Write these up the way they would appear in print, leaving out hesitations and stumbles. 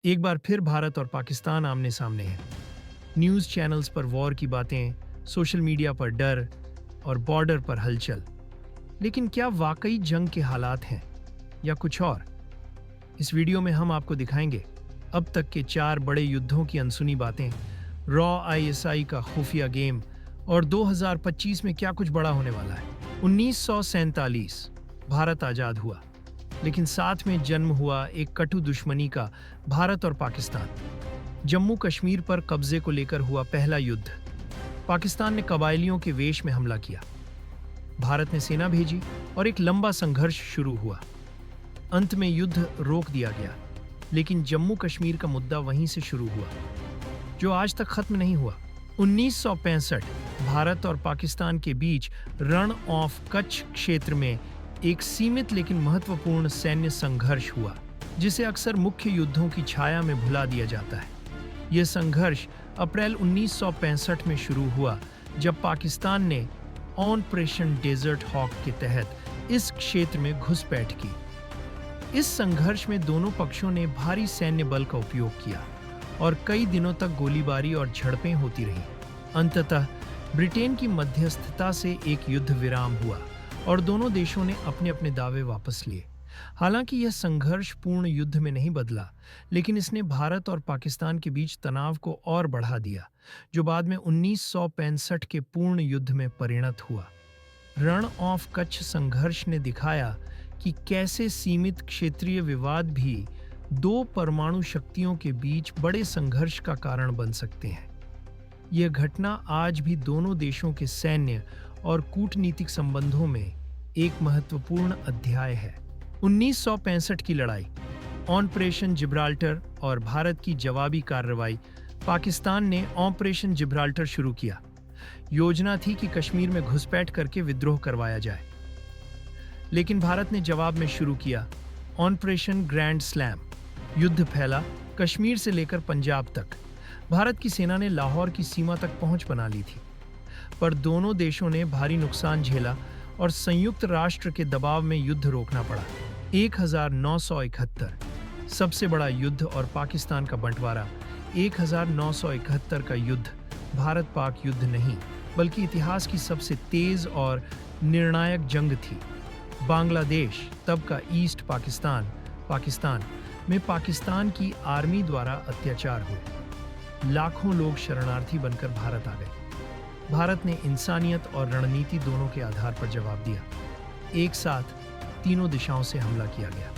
एक बार फिर भारत और पाकिस्तान आमने सामने हैं। न्यूज़ चैनल्स पर वॉर की बातें, सोशल मीडिया पर डर और बॉर्डर पर हलचल। लेकिन क्या वाकई जंग के हालात हैं या कुछ और? इस वीडियो में हम आपको दिखाएंगे अब तक के 4 बड़े युद्धों की अनसुनी बातें, रॉ आईएसआई का खुफिया गेम और 2025 में क्या कुछ बड़ा होने वाला है। 1947 भारत आजाद हुआ, लेकिन साथ में जन्म हुआ एक कटु दुश्मनी का, भारत और पाकिस्तान। जम्मू कश्मीर पर कब्जे को लेकर हुआ पहला युद्ध। पाकिस्तान ने कबायलियों के वेश में हमला किया, भारत ने सेना भेजी और एक लंबा संघर्ष शुरू हुआ। अंत में युद्ध रोक दिया गया, लेकिन जम्मू कश्मीर का मुद्दा वहीं से शुरू हुआ, जो आज तक खत्म नहीं हुआ। 1965 भारत और पाकिस्तान के बीच रण ऑफ कच्छ क्षेत्र में एक सीमित लेकिन महत्वपूर्ण सैन्य संघर्ष हुआ, जिसे अक्सर मुख्य युद्धों की छाया में भुला दिया जाता है। यह संघर्ष अप्रैल 1965 में शुरू हुआ, जब पाकिस्तान ने ऑपरेशन डेजर्ट हॉक के तहत इस क्षेत्र में घुसपैठ की। इस संघर्ष में दोनों पक्षों ने भारी सैन्य बल का उपयोग किया और कई दिनों तक गोलीबारी और झड़पें होती रहीं। अंततः ब्रिटेन की मध्यस्थता से एक युद्ध विराम हुआ और दोनों देशों ने अपने अपने दावे वापस लिए। हालांकि यह संघर्ष पूर्ण युद्ध में नहीं बदला, लेकिन इसने भारत और पाकिस्तान के बीच तनाव को और बढ़ा दिया, जो बाद में 1965 के पूर्ण युद्ध में परिणत हुआ। रण ऑफ कच्छ संघर्ष ने दिखाया कि कैसे सीमित क्षेत्रीय विवाद भी दो परमाणु शक्तियों के बीच बड़े संघर्ष का कारण बन सकते हैं। यह घटना आज भी दोनों देशों के सैन्य और कूटनीतिक संबंधों में एक महत्वपूर्ण अध्याय है। 1965 की लड़ाई, ऑपरेशन जिब्राल्टर और भारत की जवाबी कार्रवाई। पाकिस्तान ने ऑपरेशन जिब्राल्टर शुरू किया। योजना थी कि कश्मीर में घुसपैठ करके विद्रोह करवाया जाए, लेकिन भारत ने जवाब में शुरू किया ऑपरेशन ग्रैंड स्लैम। युद्ध फैला कश्मीर से लेकर पंजाब तक। भारत की सेना ने लाहौर की सीमा तक पहुंच बना ली थी, पर दोनों देशों ने भारी नुकसान झेला और संयुक्त राष्ट्र के दबाव में युद्ध रोकना पड़ा। 1971 सबसे बड़ा युद्ध और पाकिस्तान का बंटवारा। 1971 का युद्ध भारत पाक युद्ध नहीं, बल्कि इतिहास की सबसे तेज और निर्णायक जंग थी। बांग्लादेश, तब का ईस्ट पाकिस्तान में पाकिस्तान की आर्मी द्वारा अत्याचार हुए। लाखों लोग शरणार्थी बनकर भारत आ गए। भारत ने इंसानियत और रणनीति दोनों के आधार पर जवाब दिया। एक साथ तीनों दिशाओं से हमला किया गया।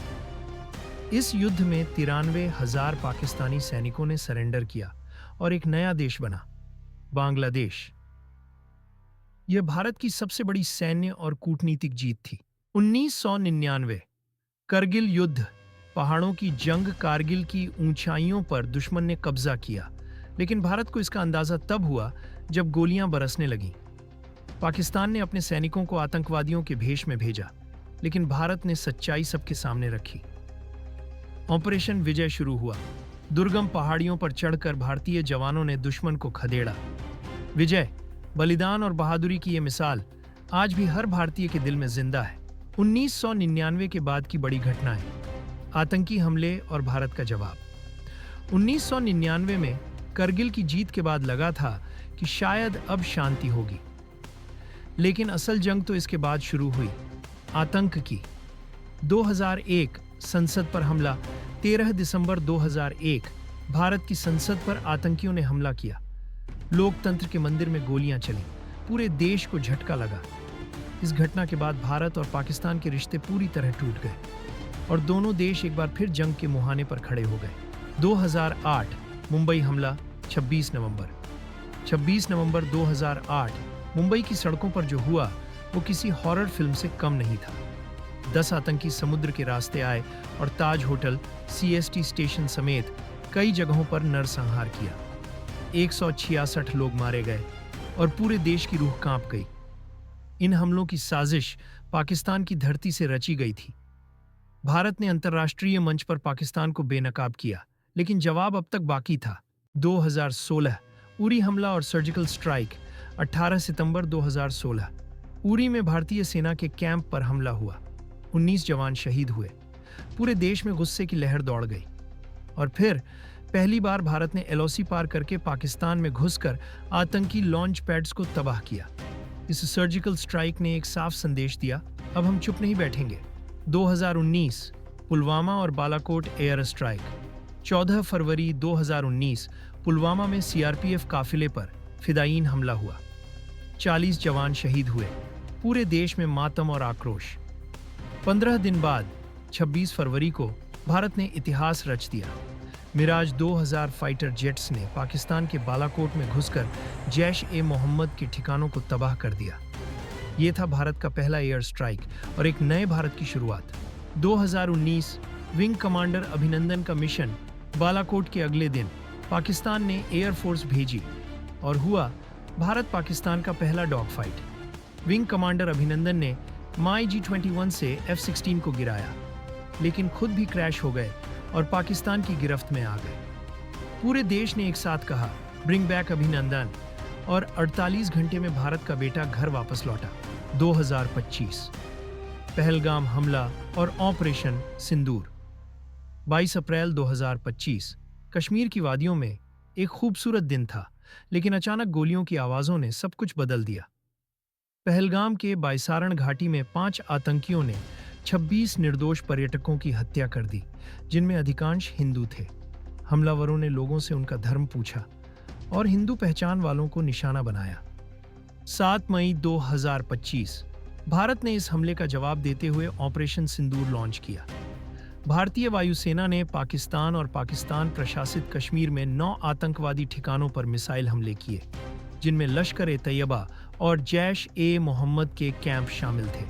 इस युद्ध में 93,000 पाकिस्तानी सैनिकों ने सरेंडर किया और एक नया देश बना, बांग्लादेश। यह भारत की सबसे बड़ी सैन्य और कूटनीतिक जीत थी। 1999 करगिल युद्ध, पहाड़ों की जंग। कारगिल की ऊंचाइयों पर दुश्मन ने कब्जा किया, लेकिन भारत को इसका अंदाजा तब हुआ जब गोलियां बरसने लगीं। पाकिस्तान ने अपने सैनिकों को आतंकवादियों के भेष में भेजा, लेकिन भारत ने सच्चाई सबके सामने रखी। ऑपरेशन विजय शुरू हुआ। दुर्गम पहाड़ियों पर चढ़कर भारतीय जवानों ने दुश्मन को खदेड़ा। विजय, बलिदान और बहादुरी की यह मिसाल आज भी हर भारतीय के दिल में जिंदा है। 1999 के बाद की बड़ी घटनाएं, आतंकी हमले और भारत का जवाब। 1999 में करगिल की जीत के बाद लगा था कि शायद अब शांति होगी, लेकिन असल जंग तो इसके बाद शुरू हुई, आतंक की। 2001 संसद पर हमला। 13 दिसंबर 2001 भारत की संसद पर आतंकियों ने हमला किया। लोकतंत्र के मंदिर में गोलियां चली, पूरे देश को झटका लगा। इस घटना के बाद भारत और पाकिस्तान के रिश्ते पूरी तरह टूट गए और दोनों देश एक बार फिर जंग के मुहाने पर खड़े हो गए। 2008 मुंबई हमला। 26 नवंबर 2008 मुंबई की सड़कों पर जो हुआ वो किसी हॉरर फिल्म से कम नहीं था। 10 आतंकी समुद्र के रास्ते आए और ताज होटल, सीएसटी स्टेशन समेत कई जगहों पर नरसंहार किया। 166 लोग मारे गए और पूरे देश की रूह कांप गई। इन हमलों की साजिश पाकिस्तान की धरती से रची गई थी। भारत ने अंतर्राष्ट्रीय मंच पर पाकिस्तान को बेनकाब किया, लेकिन जवाब अब तक बाकी था। 2016 उरी हमला और सर्जिकल स्ट्राइक। 18 सितंबर 2016 उरी में भारतीय सेना के कैंप पर हमला हुआ। 19 जवान शहीद हुए। पूरे देश में गुस्से की लहर दौड़ गई। और फिर पहली बार भारत ने LOC पार करके पाकिस्तान में घुसकर आतंकी लॉन्च पैड्स को तबाह किया। इस सर्जिकल स्ट्राइक ने एक साफ संदेश दिया, अब हम चुप नहीं बैठेंगे। 2019 पुलवामा और बालाकोट एयर स्ट्राइक। 14 फरवरी 2019 पुलवामा में CRPF काफिले पर फिदायीन हमला हुआ। 40 जवान शहीद हुए। पूरे देश में मातम और आक्रोश। 15 दिन बाद 26 फरवरी को भारत ने इतिहास रच दिया। मिराज 2000 फाइटर जेट्स ने पाकिस्तान के बालाकोट में घुसकर जैश-ए-मोहम्मद के ठिकानों को तबाह कर दिया। ये था भारत का पहला एयर स्ट्राइक और एक नए भारत की शुरुआत। 2019 विंग कमांडर अभिनंदन का मिशन। बालाकोट के अगले दिन पाकिस्तान ने एयरफोर्स भेजी और हुआ भारत पाकिस्तान का पहला डॉग फाइट। विंग कमांडर अभिनंदन ने MiG-21 से F-16 को गिराया, लेकिन खुद भी क्रैश हो गए और पाकिस्तान की गिरफ्त में आ गए। पूरे देश ने एक साथ कहा, ब्रिंग बैक अभिनंदन, और 48 घंटे में भारत का बेटा घर वापस लौटा। 2025 पहलगाम हमला और ऑपरेशन सिंदूर। 22 अप्रैल 2025 कश्मीर की वादियों में एक खूबसूरत दिन था, लेकिन अचानक गोलियों की आवाज़ों ने सब कुछ बदल दिया। पहलगाम के बायसारण घाटी में 5 आतंकियों ने 26 निर्दोष पर्यटकों की हत्या कर दी, जिनमें अधिकांश हिंदू थे। हमलावरों ने लोगों से उनका धर्म पूछा और हिंदू पहचान वालों को निशाना बनाया। 7 मई 2025 भारत ने इस हमले का जवाब देते हुए ऑपरेशन सिंदूर लॉन्च किया। भारतीय वायुसेना ने पाकिस्तान और पाकिस्तान प्रशासित कश्मीर में 9 आतंकवादी ठिकानों पर मिसाइल हमले किए, जिनमें लश्कर-ए-तैयबा और जैश-ए-मोहम्मद के कैंप शामिल थे।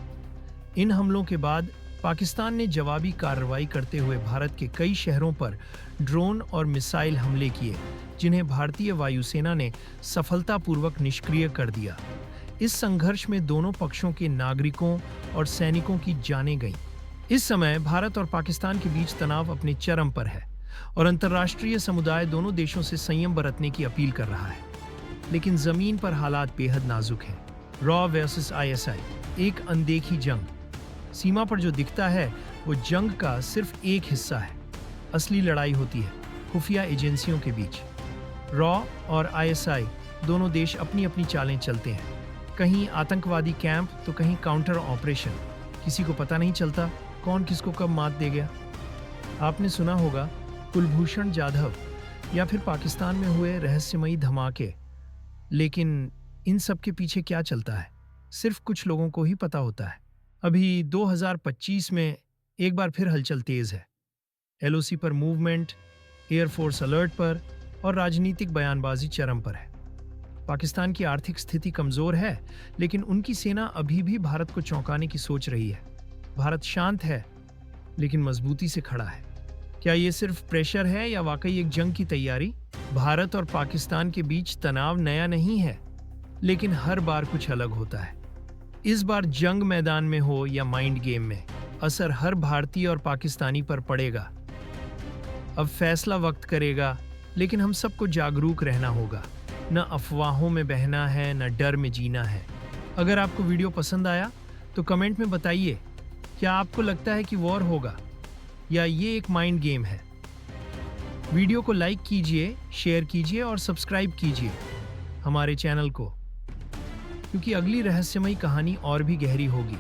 इन हमलों के बाद पाकिस्तान ने जवाबी कार्रवाई करते हुए भारत के कई शहरों पर ड्रोन और मिसाइल हमले किए, जिन्हें भारतीय वायुसेना ने सफलतापूर्वक निष्क्रिय कर दिया। इस संघर्ष में दोनों पक्षों के नागरिकों और सैनिकों की जानें गईं। इस समय भारत और पाकिस्तान के बीच तनाव अपने चरम पर है और अंतर्राष्ट्रीय समुदाय दोनों देशों से संयम बरतने की अपील कर रहा है। लेकिन जमीन पर हालात बेहद नाजुक हैं। रॉ वर्सेस ISI, एक अनदेखी जंग। सीमा पर जो दिखता है वो जंग का सिर्फ एक हिस्सा है। असली लड़ाई होती है खुफिया एजेंसियों के बीच। रॉ और ISI दोनों देश अपनी अपनी चालें चलते हैं। कहीं आतंकवादी कैंप तो कहीं काउंटर ऑपरेशन। किसी को पता नहीं चलता कौन किसको कब मात दे गया। आपने सुना होगा कुलभूषण जाधव या फिर पाकिस्तान में हुए रहस्यमयी धमाके, लेकिन इन सब के पीछे क्या चलता है सिर्फ कुछ लोगों को ही पता होता है। अभी 2025 में एक बार फिर हलचल तेज है। LOC पर मूवमेंट, एयरफोर्स अलर्ट पर और राजनीतिक बयानबाजी चरम पर है। पाकिस्तान की आर्थिक स्थिति कमजोर है, लेकिन उनकी सेना अभी भी भारत को चौंकाने की सोच रही है। भारत शांत है, लेकिन मजबूती से खड़ा है। क्या ये सिर्फ प्रेशर है या वाकई एक जंग की तैयारी? भारत और पाकिस्तान के बीच तनाव नया नहीं है, लेकिन हर बार कुछ अलग होता है। इस बार जंग मैदान में हो या माइंड गेम में, असर हर भारतीय और पाकिस्तानी पर पड़ेगा। अब फैसला वक्त करेगा, लेकिन हम सबको जागरूक रहना होगा। न अफवाहों में बहना है, न डर में जीना है। अगर आपको वीडियो पसंद आया तो कमेंट में बताइए, क्या आपको लगता है कि वॉर होगा या ये एक माइंड गेम है? वीडियो को लाइक कीजिए, शेयर कीजिए और सब्सक्राइब कीजिए हमारे चैनल को, क्योंकि अगली रहस्यमयी कहानी और भी गहरी होगी।